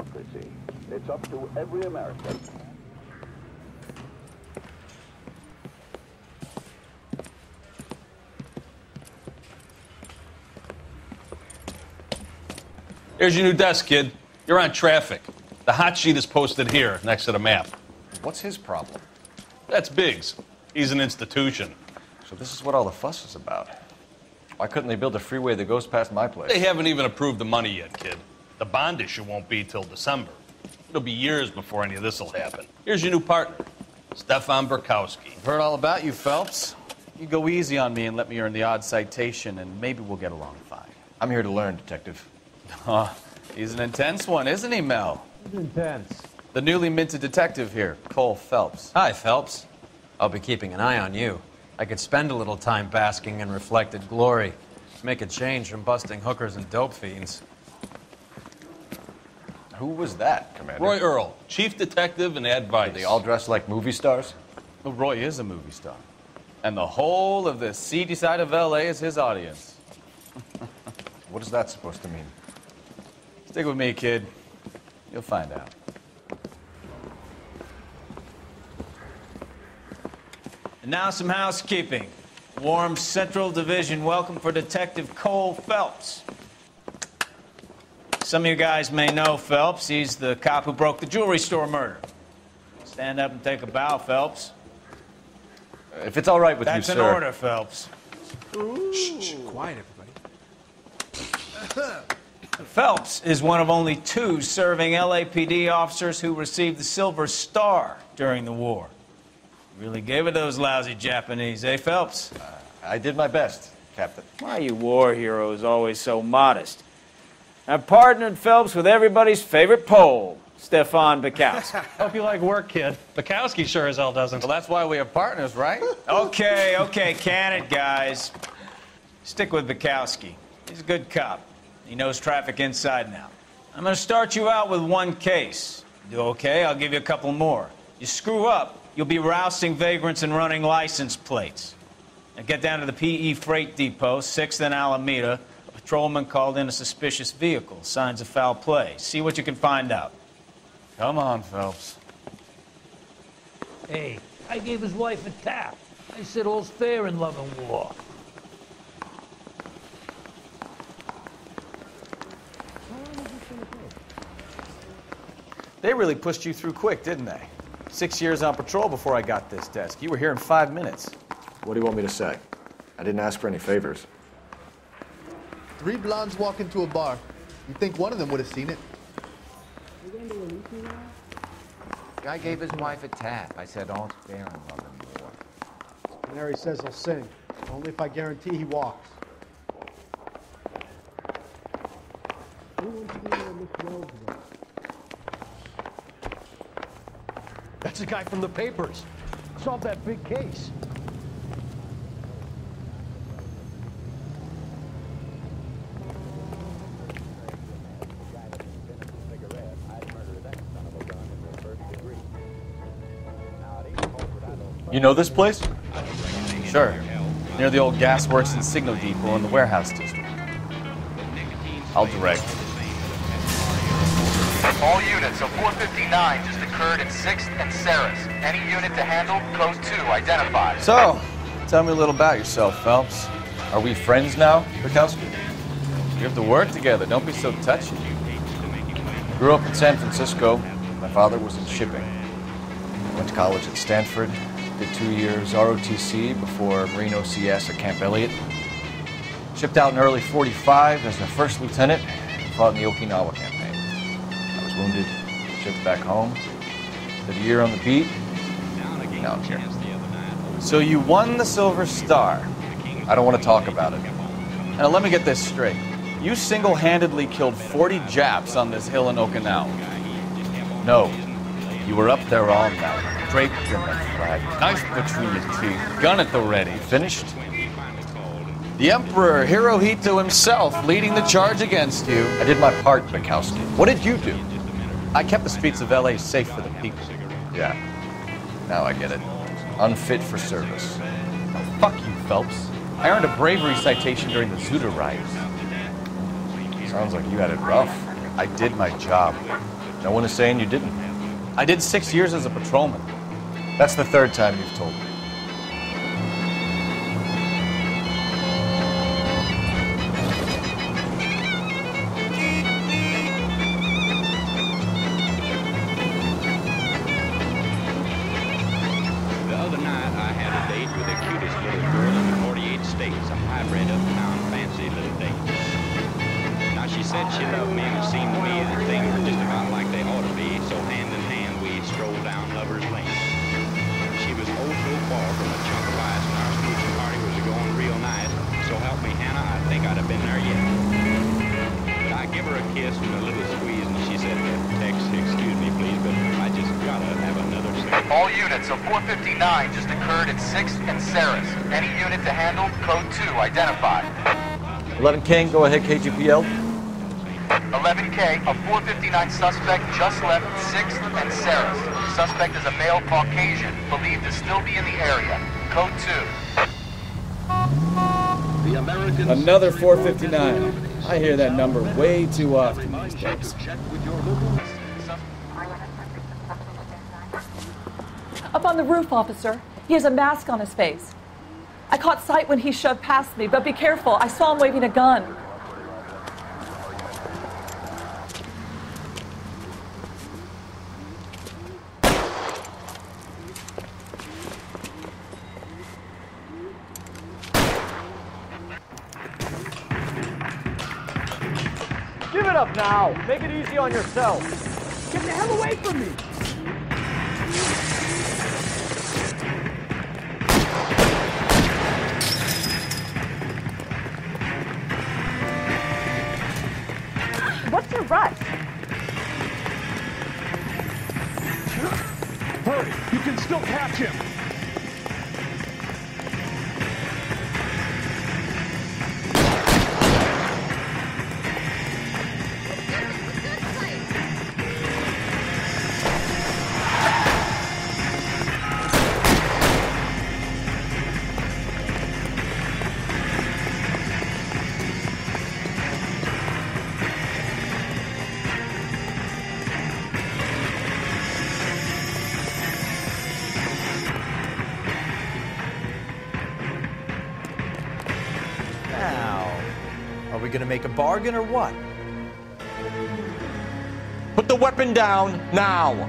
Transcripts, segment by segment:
democracy. It's up to every American. Here's your new desk, kid. You're on traffic. The hot sheet is posted here, next to the map. What's his problem? That's Biggs. He's an institution. So this is what all the fuss is about. Why couldn't they build a freeway that goes past my place? They haven't even approved the money yet, kid. The bond issue won't be till December. It'll be years before any of this will happen. Here's your new partner, Stefan Burkowski. I've heard all about you, Phelps. You go easy on me and let me earn the odd citation, and maybe we'll get along fine. I'm here to learn, Detective. He's an intense one, isn't he, Mel? He's intense. The newly minted detective here, Cole Phelps. Hi, Phelps. I'll be keeping an eye on you. I could spend a little time basking in reflected glory. Make a change from busting hookers and dope fiends. Who was that, Commander? Roy Earl, chief detective and advice. Are they all dressed like movie stars? Well, Roy is a movie star. And the whole of the seedy side of L.A. is his audience. What is that supposed to mean? Stick with me, kid. You'll find out. And now some housekeeping. Warm Central Division welcome for Detective Cole Phelps. Some of you guys may know Phelps. He's the cop who broke the jewelry store murder. Stand up and take a bow, Phelps. If it's all right with That's you, an sir. order, Phelps. Shh, quiet, everybody. Phelps is one of only 2 serving LAPD officers who received the Silver Star during the war. Really gave it those lousy Japanese, eh, Phelps? I did my best, Captain. Why are you war heroes always so modest? I've partnered Phelps with everybody's favorite Pole, Stefan Burkowski. Hope you like work, kid. Bukowski sure as hell doesn't. Well, that's why we have partners, right? Okay, can it, guys? Stick with Burkowski. He's a good cop. He knows traffic inside and out. I'm going to start you out with 1 case. Do okay, I'll give you a couple more. You screw up, you'll be rousting vagrants and running license plates. Now get down to the PE Freight Depot, 6th and Alameda. A patrolman called in a suspicious vehicle. Signs of foul play. See what you can find out. Come on, Phelps. Hey, I gave his wife a tap. I said all's fair in love and war. They really pushed you through quick, didn't they? 6 years on patrol before I got this desk. You were here in 5 minutes. What do you want me to say? I didn't ask for any favors. 3 blondes walk into a bar. You'd think one of them would have seen it. Guy gave his wife a tap. I said, all's fair in love and war. Canary says he'll sing. Only if I guarantee he walks. That's the guy from the papers. Solved that big case. You know this place? Sure. Near the old gasworks and signal depot in the warehouse district. I'll direct. All units, so 459 just occurred in 6th and Saris. Any unit to handle, code 2, identified. So, tell me a little about yourself, Phelps. Are we friends now, Burkowski? We have to work together. Don't be so touchy. Grew up in San Francisco. My father was in shipping. Went to college at Stanford. Did 2 years ROTC before Marine OCS at Camp Elliott. Shipped out in early '45 as a first lieutenant. Fought in the Okinawa campaign. I was wounded. Shipped back home. Did a year on the beat. Now I'm here. So you won the Silver Star. I don't want to talk about it. Now let me get this straight. You single-handedly killed 40 Japs on this hill in Okinawa. No. You were up there all night, draped in the flag, knife between your teeth, gun at the ready. Finished? The Emperor Hirohito himself leading the charge against you. I did my part, Burkowski. What did you do? I kept the streets of L.A. safe for the people. Yeah. Now I get it. Unfit for service. Oh, fuck you, Phelps. I earned a bravery citation during the Zuda riots. Sounds like you had it rough. I did my job. No one is saying you didn't. I did 6 years as a patrolman. That's the third time you've told me. The other night, I had a date with the cutest little girl in the 48 states. A hybrid uptown fancy little date. Now, she said she loved me, and it seemed to me that things were just about like they ought to be. So hand in hand, we strolled down Lover's Lane. She was oh so far from a chunk of ice, and our smooching party was going real nice. So help me, Hannah, I think I'd have been there yet. But I give her a kiss and a little squeeze, and she said, Tex, excuse me, please, but I just gotta have another cigarette. All units, a 459 just occurred at 6th and Saris. Any unit to handle, code 2, identified. 11 King, go ahead, KGPL. 11K, a 459 suspect just left 6th and Saris. Suspect is a male Caucasian, believed to still be in the area. Code 2. Another 459. I hear that number way too often these days. Up on the roof, officer. He has a mask on his face. I caught sight when he shoved past me, but be careful. I saw him waving a gun. Give it up now. Make it easy on yourself. Get the hell away from me. What's your rush? Hurry. You can still catch him. Are we gonna make a bargain or what? Put the weapon down now.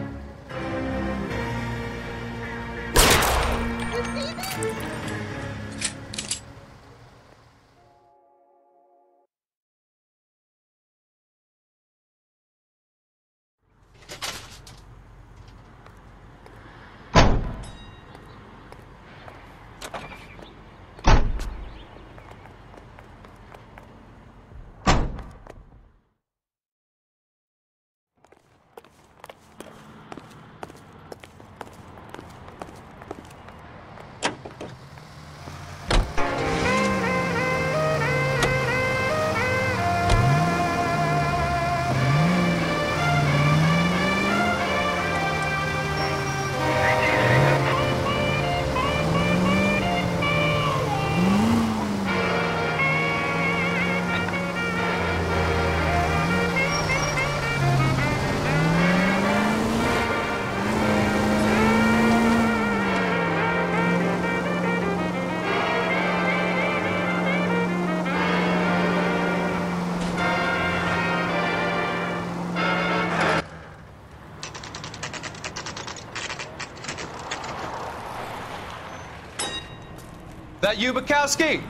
That you, Bukowski?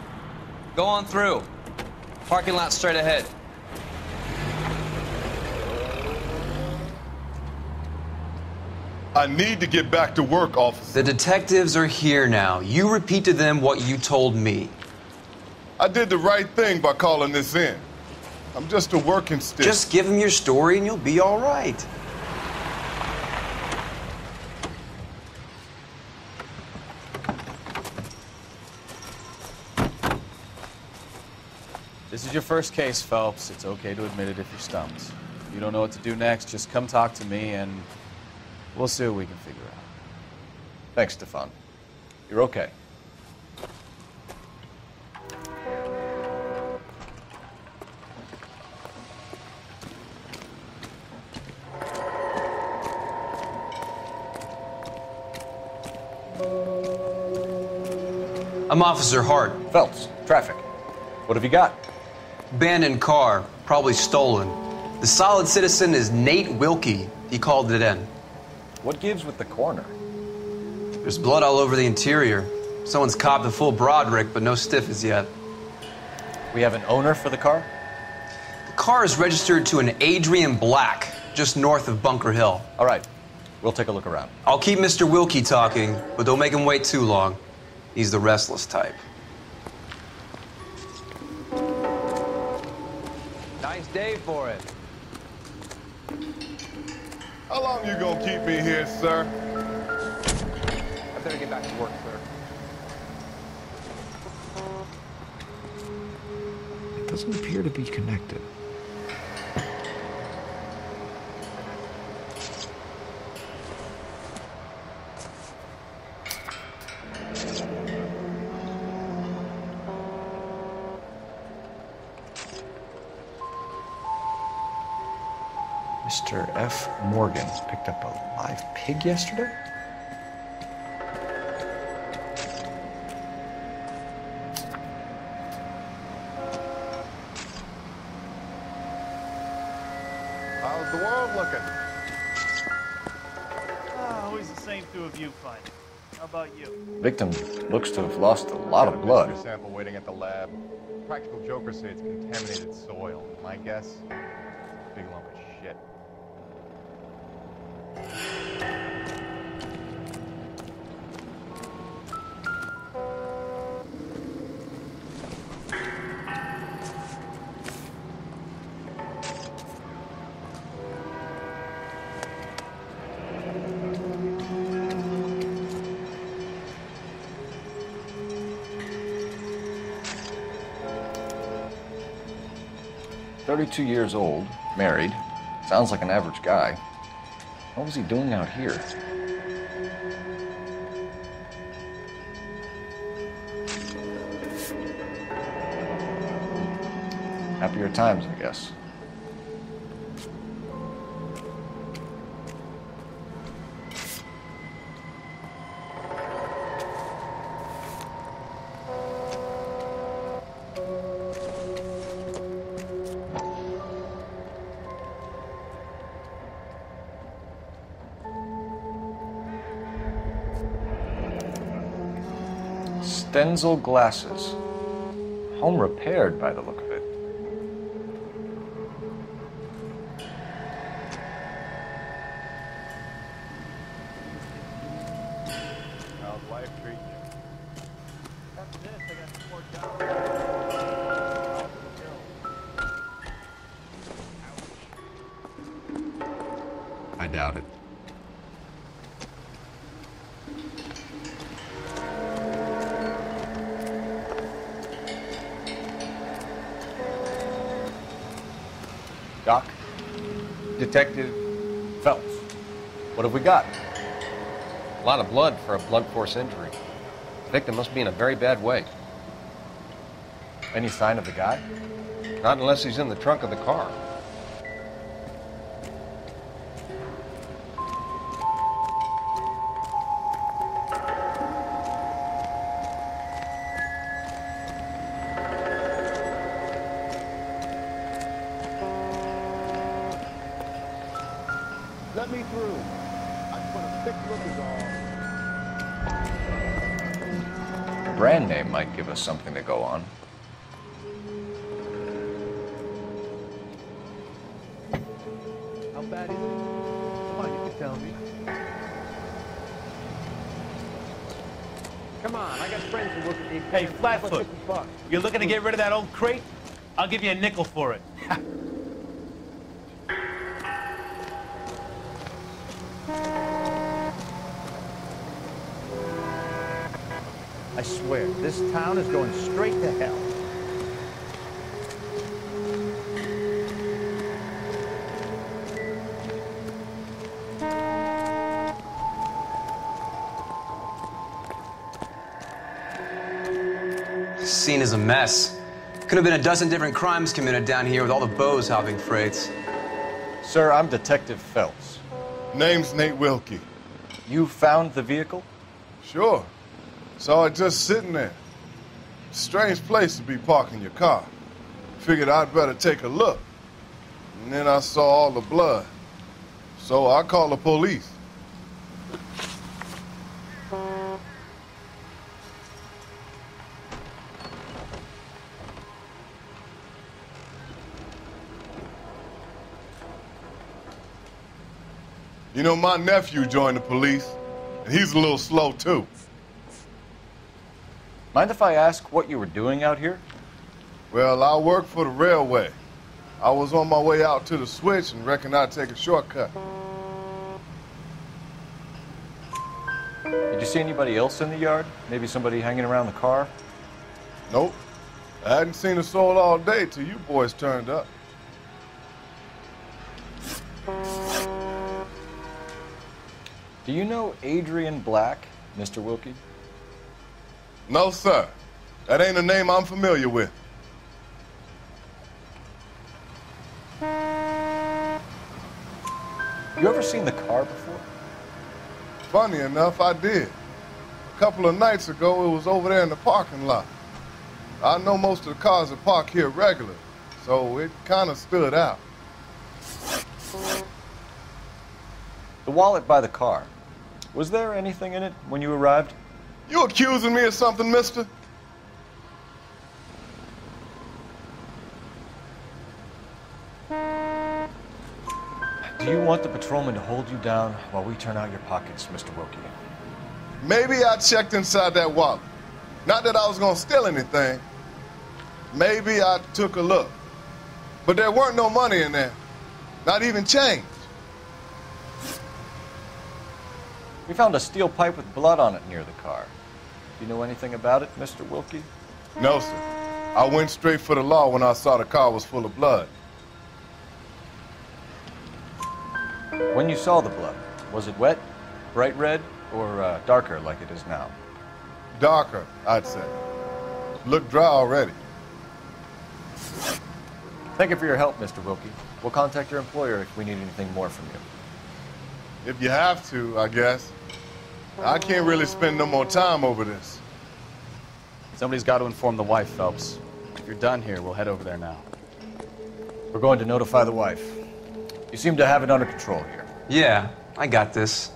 Go on through. Parking lot straight ahead. I need to get back to work, officer. The detectives are here now. You repeat to them what you told me. I did the right thing by calling this in. I'm just a working stick. Just give them your story and you'll be all right. This is your first case, Phelps. It's okay to admit it if you're stumped. If you don't know what to do next, just come talk to me and we'll see what we can figure out. Thanks, Stefan. You're okay. I'm Officer Hart. Phelps, traffic. What have you got? Abandoned car, probably stolen. The solid citizen is Nate Wilkie. He called it in. What gives with the coroner? There's blood all over the interior. Someone's copped a full Broderick, but no stiff as yet. We have an owner for the car? The car is registered to an Adrian Black, just north of Bunker Hill. All right, we'll take a look around. I'll keep Mr. Wilkie talking, but don't make him wait too long. He's the restless type. Nice day for it. How long you gonna keep me here, sir? I better get back to work, sir. It doesn't appear to be connected. Mr. F. Morgan picked up a live pig yesterday? How's the world looking? Always the same two of you fighting. How about you? Victim looks to have lost a lot of blood. Mystery sample waiting at the lab. Practical jokers say it's contaminated soil. My guess, big lump of shit. "32 years old, married, sounds like an average guy. What was he doing out here?" Happier times, I guess. Stenzel glasses. Home repaired by the look of it. How's life treating you? After this, I got some more jobs. I doubt it. Doc? Detective Phelps. What have we got? A lot of blood for a blunt force injury. The victim must be in a very bad way. Any sign of the guy? Not unless he's in the trunk of the car. Let me through. I put a thick look on. Brand name might give us something to go on. How bad is it? Come on, you can tell me. Come on, I got friends who work at the... Hey, Flatfoot, you're looking to get rid of that old crate? I'll give you a nickel for it. I swear, this town is going straight to hell. Scene is a mess. Could have been a dozen different crimes committed down here with all the bows hopping freights. Sir, I'm Detective Phelps. Name's Nate Wilkie. You found the vehicle? Sure. Saw it just sitting there. Strange place to be parking your car. Figured I'd better take a look. And then I saw all the blood. So I called the police. You know, my nephew joined the police, and he's a little slow, too. Mind if I ask what you were doing out here? Well, I work for the railway. I was on my way out to the switch and reckoned I'd take a shortcut. Did you see anybody else in the yard? Maybe somebody hanging around the car? Nope. I hadn't seen a soul all day till you boys turned up. Do you know Adrian Black, Mr. Wilkie? No, sir. That ain't a name I'm familiar with. You ever seen the car before? Funny enough, I did. A couple of nights ago, it was over there in the parking lot. I know most of the cars are parked here regularly, so it kind of stood out. The wallet by the car. Was there anything in it when you arrived? You accusing me of something, mister? Do you want the patrolman to hold you down while we turn out your pockets, Mr. Wilkie? Maybe I checked inside that wallet. Not that I was gonna steal anything. Maybe I took a look. But there weren't no money in there. Not even change. We found a steel pipe with blood on it near the car. Do you know anything about it, Mr. Wilkie? No, sir. I went straight for the law when I saw the car was full of blood. When you saw the blood, was it wet, bright red, or darker like it is now? Darker, I'd say. Looked dry already. Thank you for your help, Mr. Wilkie. We'll contact your employer if we need anything more from you. If you have to, I guess. I can't really spend no more time over this. Somebody's got to inform the wife, Phelps. If you're done here, we'll head over there now. We're going to notify the wife. You seem to have it under control here. Yeah, I got this.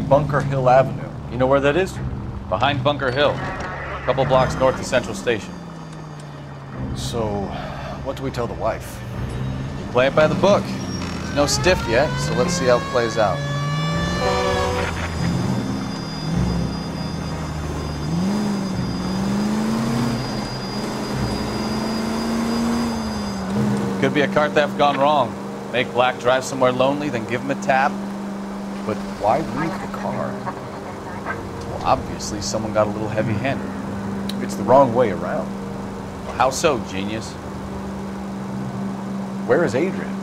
Bunker Hill Avenue. You know where that is? Behind Bunker Hill, a couple blocks north of Central Station. So, what do we tell the wife? Play it by the book. There's no stiff yet, so let's see how it plays out. Could be a car theft gone wrong. Make Black drive somewhere lonely, then give him a tap. But why leave the car? Well, obviously someone got a little heavy-handed. It's the wrong way around. Well, how so, genius? Where is Adrian?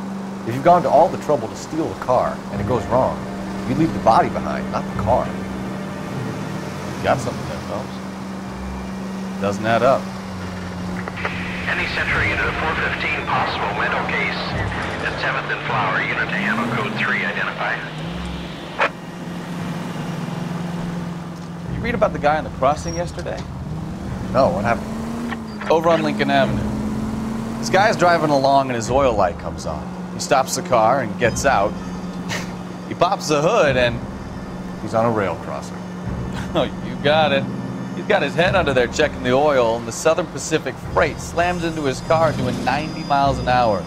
If you've gone to all the trouble to steal the car and it goes wrong, you leave the body behind, not the car. You got something there, Phelps. Doesn't add up. Any Century unit of 415, possible mental case at 7th and Flower, unit to handle code 3, identify. You read about the guy on the crossing yesterday? No, what happened? Over on Lincoln Avenue. This guy's driving along and his oil light comes on. He stops the car and gets out. He pops the hood and... he's on a rail crossing. Oh, you got it. He's got his head under there checking the oil, and the Southern Pacific Freight slams into his car doing 90 miles an hour.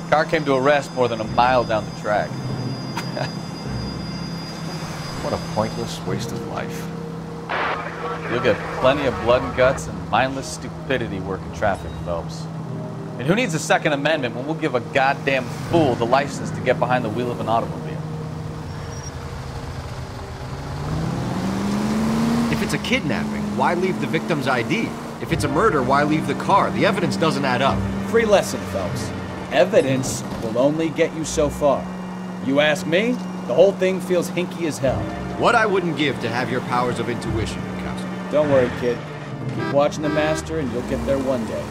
The car came to a rest more than a mile down the track. What a pointless waste of life. You'll get plenty of blood and guts and mindless stupidity working traffic, Phelps. And who needs a Second Amendment when we'll give a goddamn fool the license to get behind the wheel of an automobile? If it's a kidnapping, why leave the victim's ID? If it's a murder, why leave the car? The evidence doesn't add up. Free lesson, Phelps. Evidence will only get you so far. You ask me, the whole thing feels hinky as hell. What I wouldn't give to have your powers of intuition, Mikowski. Don't worry, kid. Keep watching the master and you'll get there one day.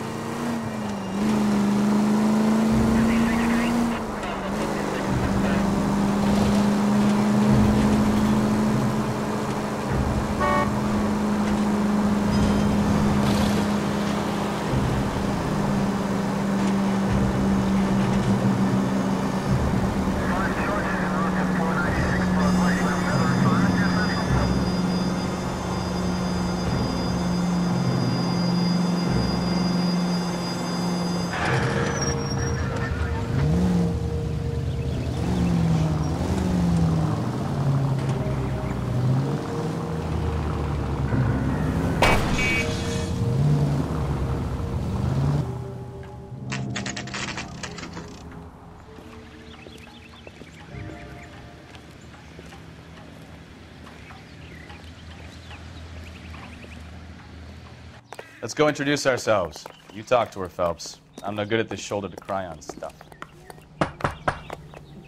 Let's go introduce ourselves. You talk to her, Phelps. I'm no good at this shoulder to cry on stuff.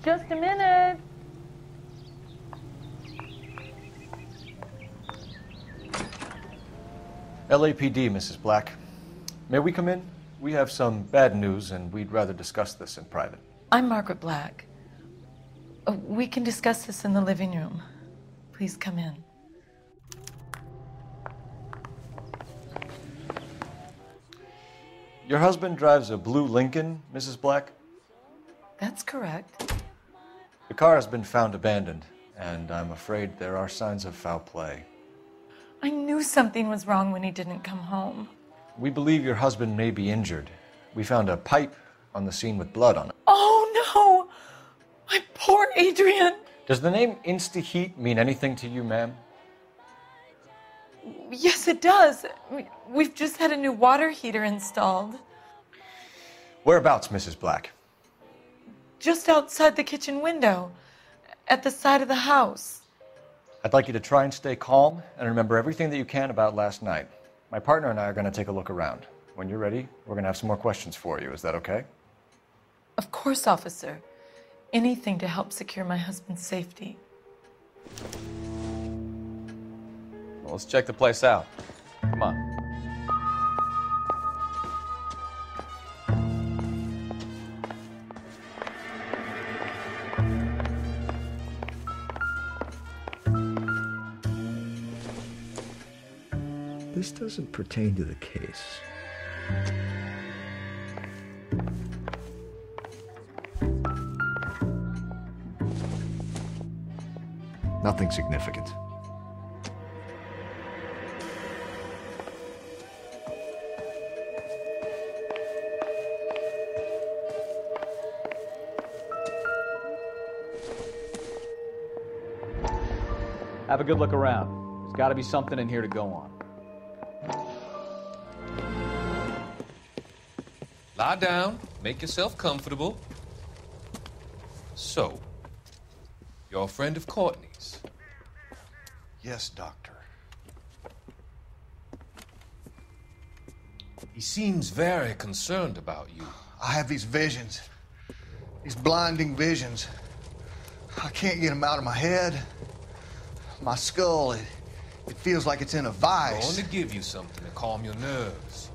Just a minute. LAPD, Mrs. Black. May we come in? We have some bad news, and we'd rather discuss this in private. I'm Margaret Black. We can discuss this in the living room. Please come in. Your husband drives a blue Lincoln, Mrs. Black? That's correct. The car has been found abandoned, and I'm afraid there are signs of foul play. I knew something was wrong when he didn't come home. We believe your husband may be injured. We found a pipe on the scene with blood on it. Oh, no! My poor Adrian! Does the name Insta-Heat mean anything to you, ma'am? Yes, it does. We've just had a new water heater installed. Whereabouts, Mrs. Black? Just outside the kitchen window, at the side of the house. I'd like you to try and stay calm and remember everything that you can about last night. My partner and I are going to take a look around. When you're ready, we're going to have some more questions for you. Is that okay? Of course, officer. Anything to help secure my husband's safety. Well, let's check the place out. Come on. This doesn't pertain to the case. Nothing significant. Have a good look around. There's got to be something in here to go on. Lie down, make yourself comfortable. So, you're a friend of Courtney's? Yes, Doctor. He seems very concerned about you. I have these visions, these blinding visions. I can't get them out of my head. My skull, it feels like it's in a vice. I'm going to give you something to calm your nerves.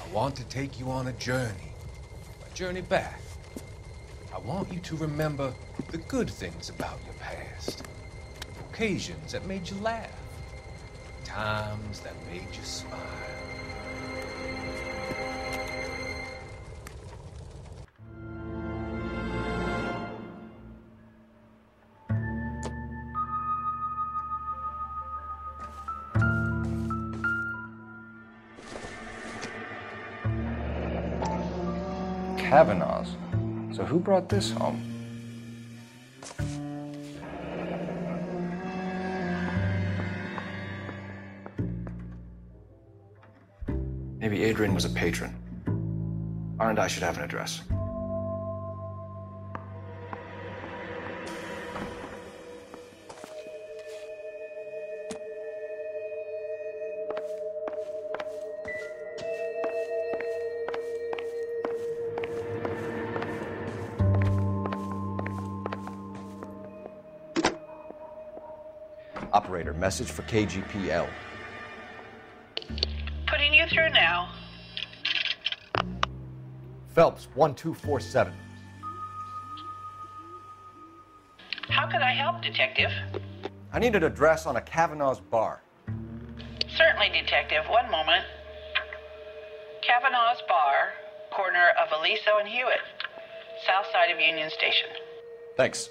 I want to take you on a journey back. I want you to remember the good things about your past, occasions that made you laugh, times that made you smile. Kavanaugh's. So who brought this home? Maybe Adrian was a patron. R&I should have an address. Operator, message for KGPL. Putting you through now. Phelps, 1247. How could I help, Detective? I need an address on a Kavanaugh's bar. Certainly, Detective. One moment. Kavanaugh's Bar, corner of Aliso and Hewitt, south side of Union Station. Thanks.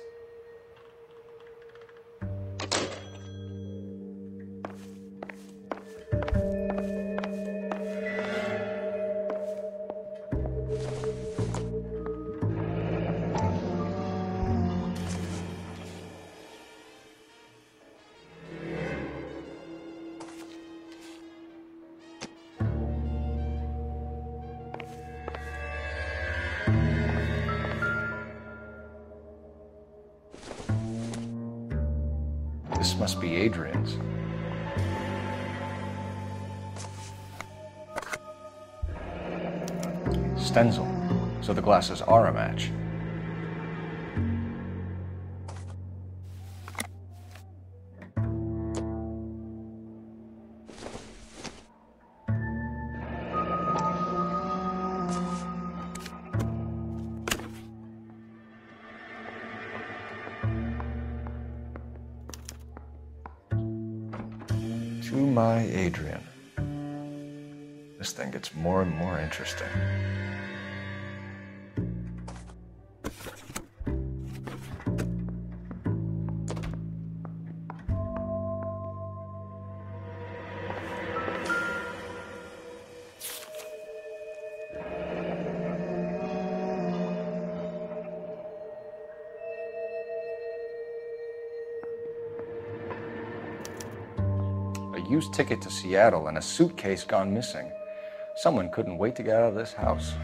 This must be Adrian's. Stenzel, so the glasses are a match. To my Adrian. This thing gets more and more interesting. Used ticket to Seattle and a suitcase gone missing. Someone couldn't wait to get out of this house.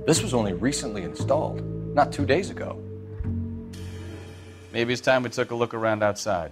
This was only recently installed, not 2 days ago. Maybe it's time we took a look around outside.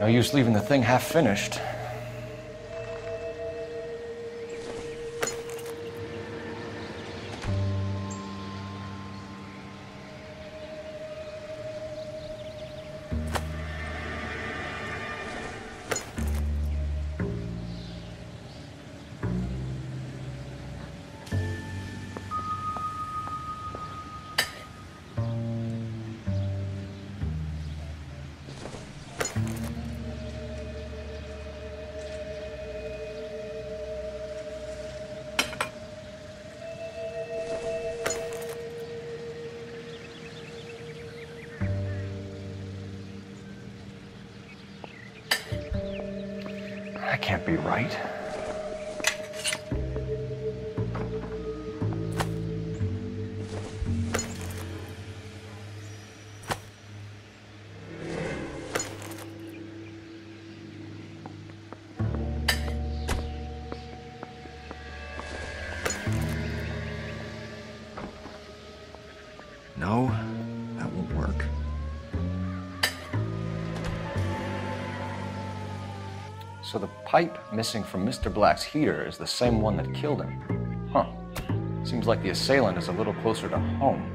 No use leaving the thing half finished. can't be right. No, that won't work. So the pipe missing from Mr. Black's heater is the same one that killed him. Huh. Seems like the assailant is a little closer to home.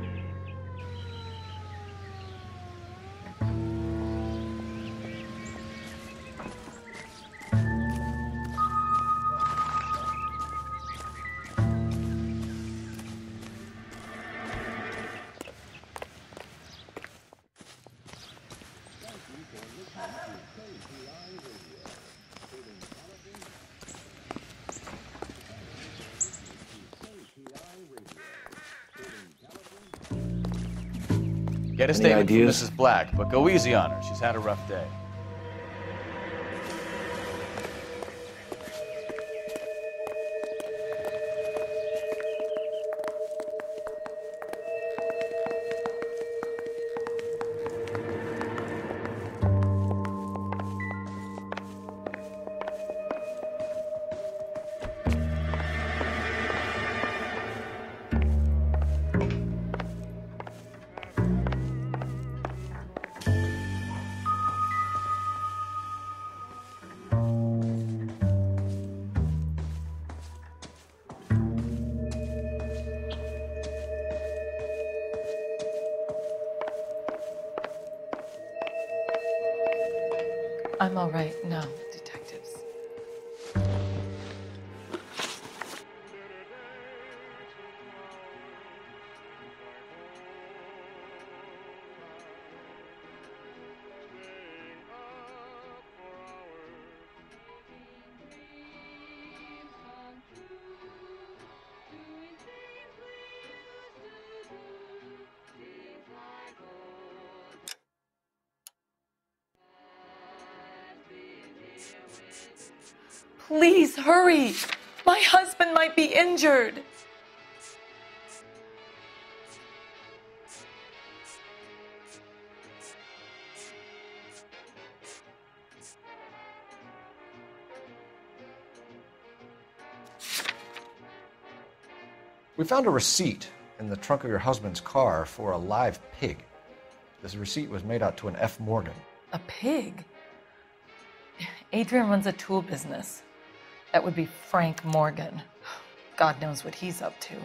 Get a Any statement from ideas? Mrs. Black, but go easy on her. She's had a rough day. I'm all right now, detectives. Please hurry! My husband might be injured. We found a receipt in the trunk of your husband's car for a live pig. This receipt was made out to an F. Morgan. A pig? Adrian runs a tool business. That would be Frank Morgan. God knows what he's up to.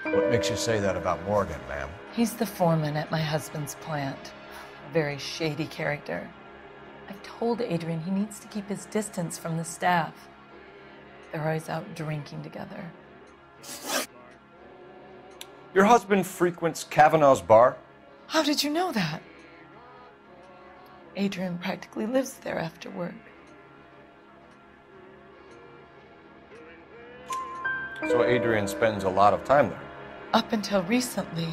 What makes you say that about Morgan, ma'am? He's the foreman at my husband's plant. A very shady character. I've told Adrian he needs to keep his distance from the staff. They're always out drinking together. Your husband frequents Kavanaugh's bar? How did you know that? Adrian practically lives there after work. So Adrian spends a lot of time there? Up until recently,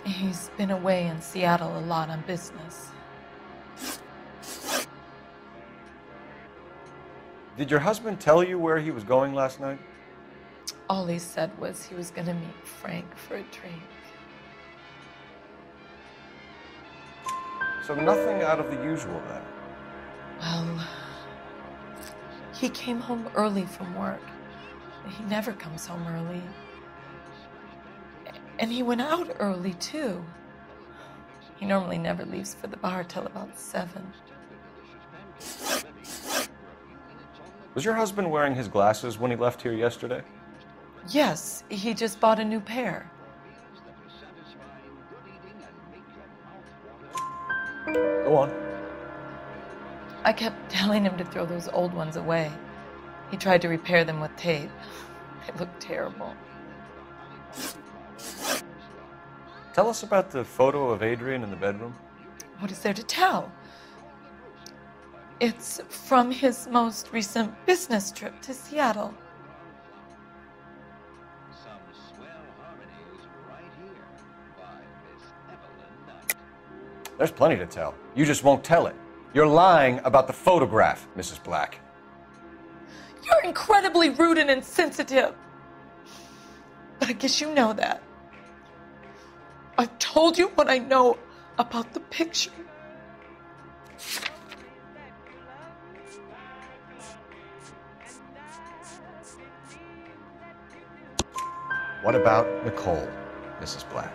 he's been away in Seattle a lot on business. Did your husband tell you where he was going last night? All he said was he was going to meet Frank for a drink. So nothing out of the usual then? Well, he came home early from work. He never comes home early. And he went out early, too. He normally never leaves for the bar till about 7. Was your husband wearing his glasses when he left here yesterday? Yes, he just bought a new pair. Go on. I kept telling him to throw those old ones away. He tried to repair them with tape. They looked terrible. Tell us about the photo of Adrian in the bedroom. What is there to tell? It's from his most recent business trip to Seattle. There's plenty to tell. You just won't tell it. You're lying about the photograph, Mrs. Black. You're incredibly rude and insensitive. But I guess you know that. I've told you what I know about the picture. What about Nicole, Mrs. Black?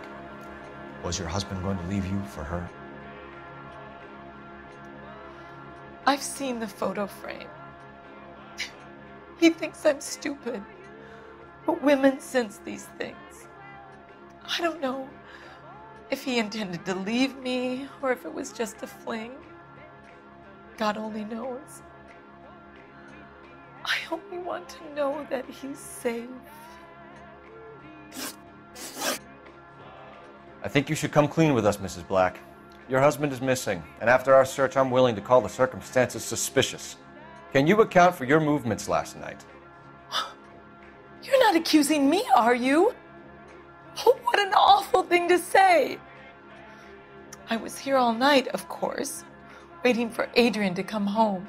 Was your husband going to leave you for her? I've seen the photo frame. He thinks I'm stupid. But women sense these things. I don't know if he intended to leave me or if it was just a fling. God only knows. I only want to know that he's safe. I think you should come clean with us, Mrs. Black. Your husband is missing, and after our search, I'm willing to call the circumstances suspicious. Can you account for your movements last night? You're not accusing me, are you? Oh, what an awful thing to say. I was here all night, of course, waiting for Adrian to come home.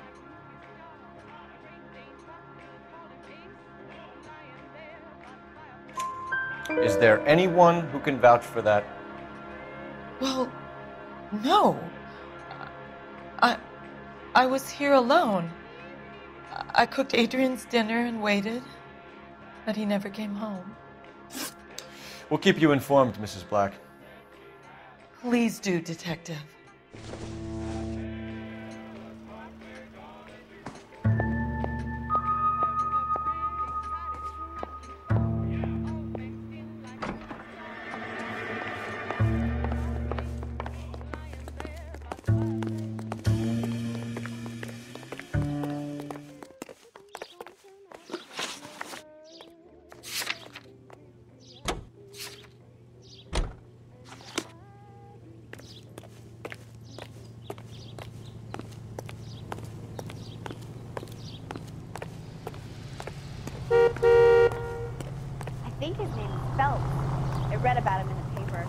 Is there anyone who can vouch for that? Well, no. I was here alone. I cooked Adrian's dinner and waited, but he never came home. We'll keep you informed, Mrs. Black. Please do, Detective. I think his name is Phelps. I read about him in the paper.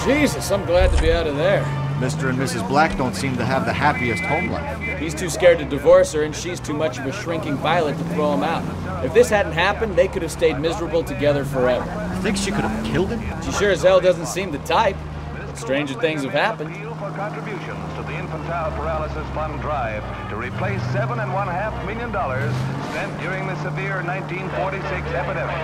Jesus, I'm glad to be out of there. Mr. and Mrs. Black don't seem to have the happiest home life. He's too scared to divorce her, and she's too much of a shrinking violet to throw him out. If this hadn't happened, they could have stayed miserable together forever. You think she could have killed him? She sure as hell doesn't seem the type. But stranger things have happened. For contributions to the Infantile Paralysis Fund drive to replace $7.5 million spent during the severe 1946 epidemic.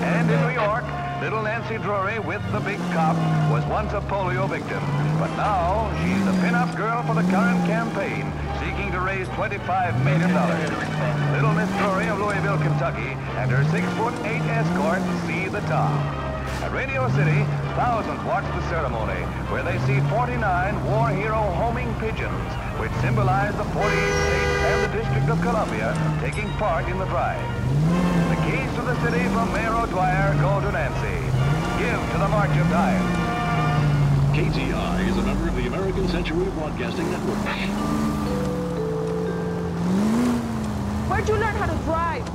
And in New York, little Nancy Drury with the big cop was once a polio victim, but now she's a pin-up girl for the current campaign, seeking to raise $25 million. Little Miss Drury of Louisville, Kentucky, and her 6'8" escort see the top. At Radio City, thousands watch the ceremony, where they see 49 war hero homing pigeons, which symbolize the 48 states and the District of Columbia taking part in the drive. The keys to the city from Mayor O'Dwyer go to Nancy. Give to the March of Dimes. KTI is a member of the American Century Broadcasting Network. Where'd you learn how to drive?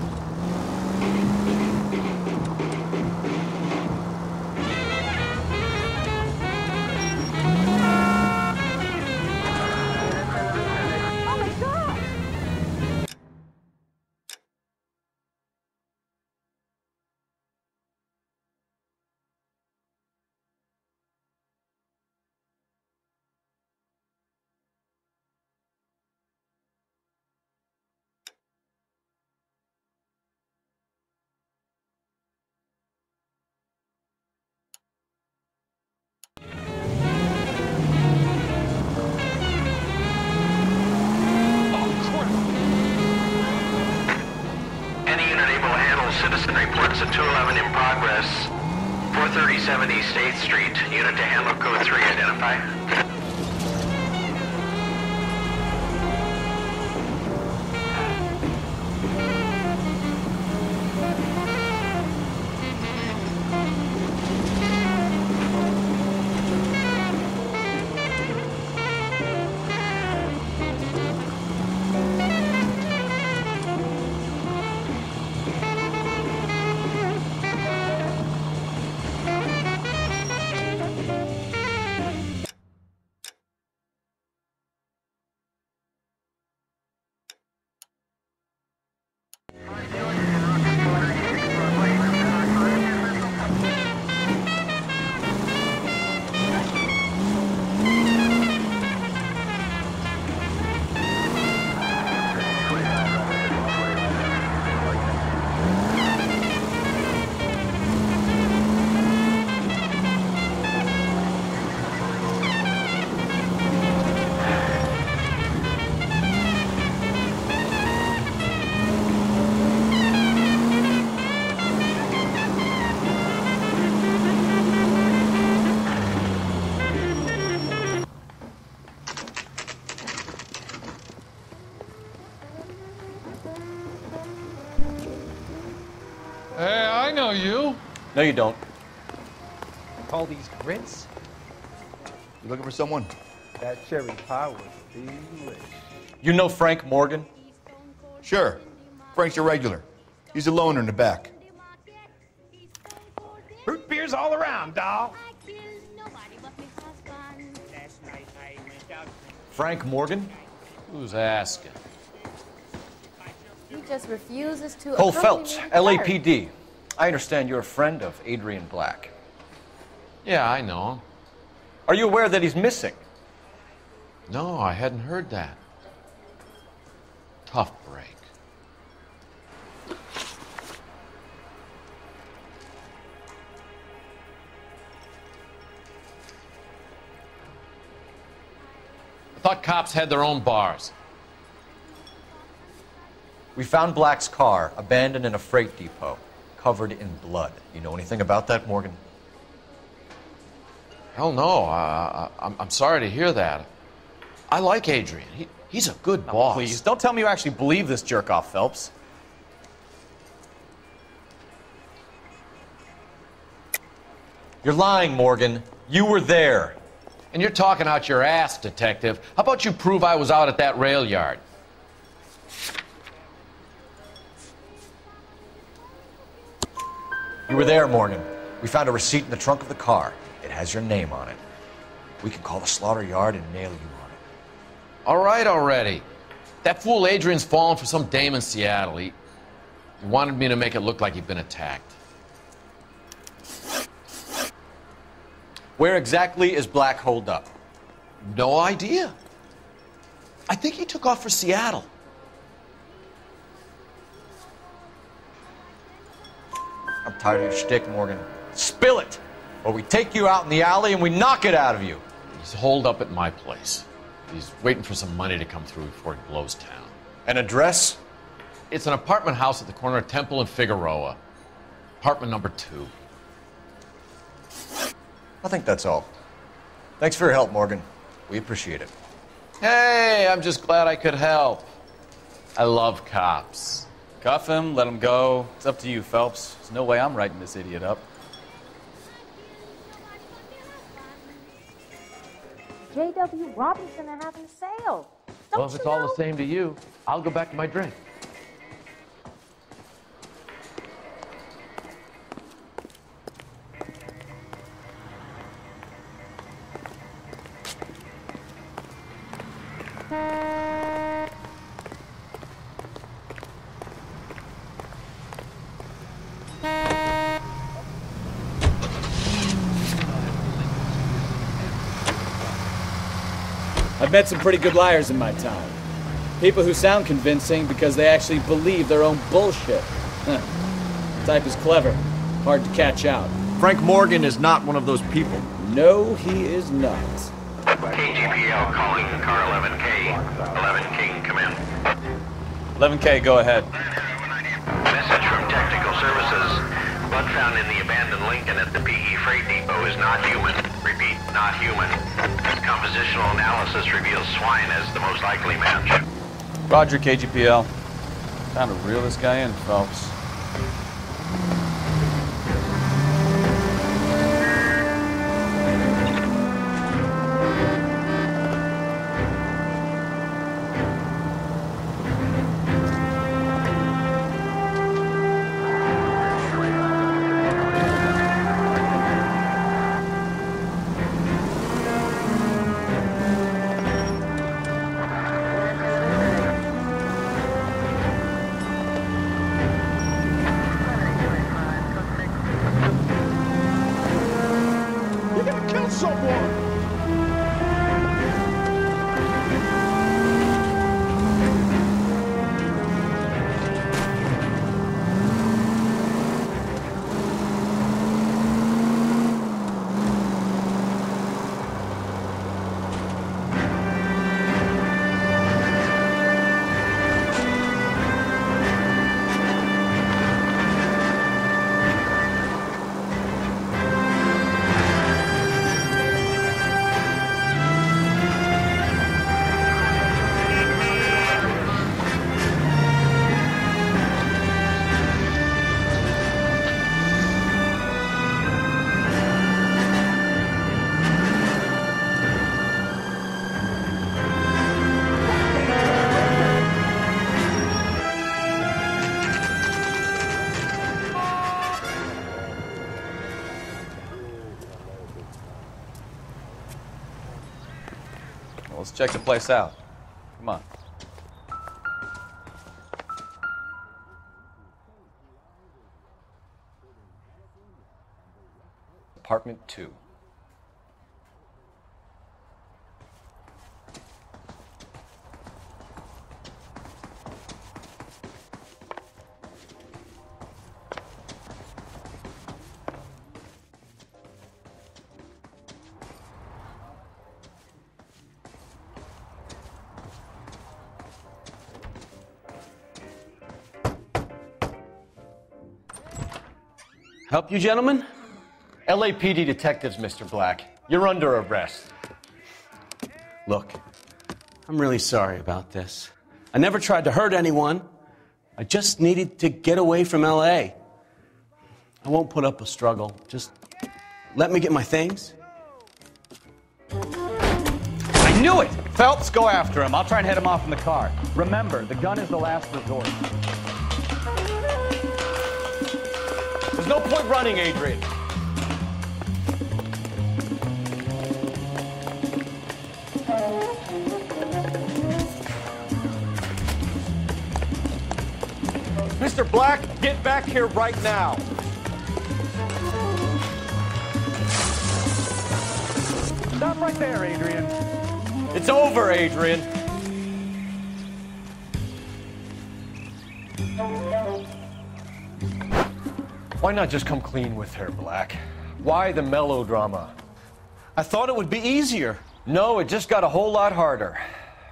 Citizen reports a 211 in progress. 437 East 8th Street. Unit to handle code 3. Identify. you. No, you don't. Call these grits? You looking for someone? That cherry pie was delicious. You know Frank Morgan? Sure. Frank's your regular. He's a loner in the back. Root beers all around, doll. Frank Morgan? Who's asking? He just refuses to. Cole Phelps, LAPD. I understand you're a friend of Adrian Black. Yeah, I know him. Are you aware that he's missing? No, I hadn't heard that. Tough break. I thought cops had their own bars. We found Black's car abandoned in a freight depot, covered in blood. You know anything about that, Morgan? Hell no. I'm sorry to hear that. I like Adrian. He's a good boss. Please, don't tell me you actually believe this jerk-off, Phelps. You're lying, Morgan. You were there. And you're talking out your ass, detective. How about you prove I was out at that rail yard? You were there, Morgan. We found a receipt in the trunk of the car. It has your name on it. We can call the slaughter yard and nail you on it. All right already. That fool Adrian's fallen for some dame in Seattle. He wanted me to make it look like he'd been attacked. Where exactly is Black holed up? No idea. I think he took off for Seattle. I'm tired of your shtick, Morgan. Spill it! Or we take you out in the alley and we knock it out of you. He's holed up at my place. He's waiting for some money to come through before he blows town. An address? It's an apartment house at the corner of Temple and Figueroa. Apartment number 2. I think that's all. Thanks for your help, Morgan. We appreciate it. Hey, I'm just glad I could help. I love cops. Cuff him, let him go. It's up to you, Phelps. There's no way I'm writing this idiot up. J.W. Robbins gonna have him sailed. Well, if it's all the same to you, I'll go back to my drink. I've met some pretty good liars in my time. People who sound convincing because they actually believe their own bullshit. The type is clever, hard to catch out. Frank Morgan is not one of those people. No, he is not. KGPL calling car 11K. 11K, come in. 11K, go ahead. Message from Technical Services. Blood found in the abandoned Lincoln at the PE Freight Depot is not human. Repeat, not human. Compositional analysis reveals swine as the most likely match. Roger, KGPL. Time to reel this guy in, Phelps. Let's check the place out. Come on. Apartment 2. Help you, gentlemen? LAPD detectives, Mr. Black. You're under arrest. Look, I'm really sorry about this. I never tried to hurt anyone. I just needed to get away from LA. I won't put up a struggle. Just let me get my things. I knew it! Phelps, go after him. I'll try and head him off in the car. Remember, the gun is the last resort. There's no point running, Adrian. Mr. Black, get back here right now. Stop right there, Adrian. It's over, Adrian. Why not just come clean with her, Black? Why the melodrama? I thought it would be easier. No, it just got a whole lot harder.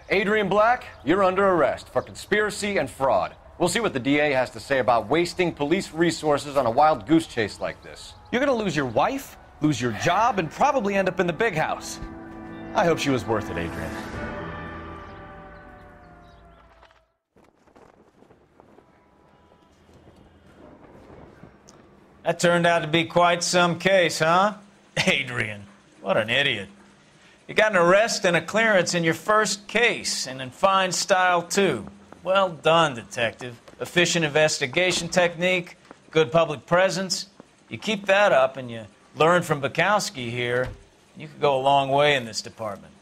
Adrian Black, you're under arrest for conspiracy and fraud. We'll see what the DA has to say about wasting police resources on a wild goose chase like this. You're gonna lose your wife, lose your job, and probably end up in the big house. I hope she was worth it, Adrian. That turned out to be quite some case, huh? Adrian, what an idiot. You got an arrest and a clearance in your first case, and in fine style, too. Well done, detective. Efficient investigation technique, good public presence. You keep that up and you learn from Bukowski here, you could go a long way in this department.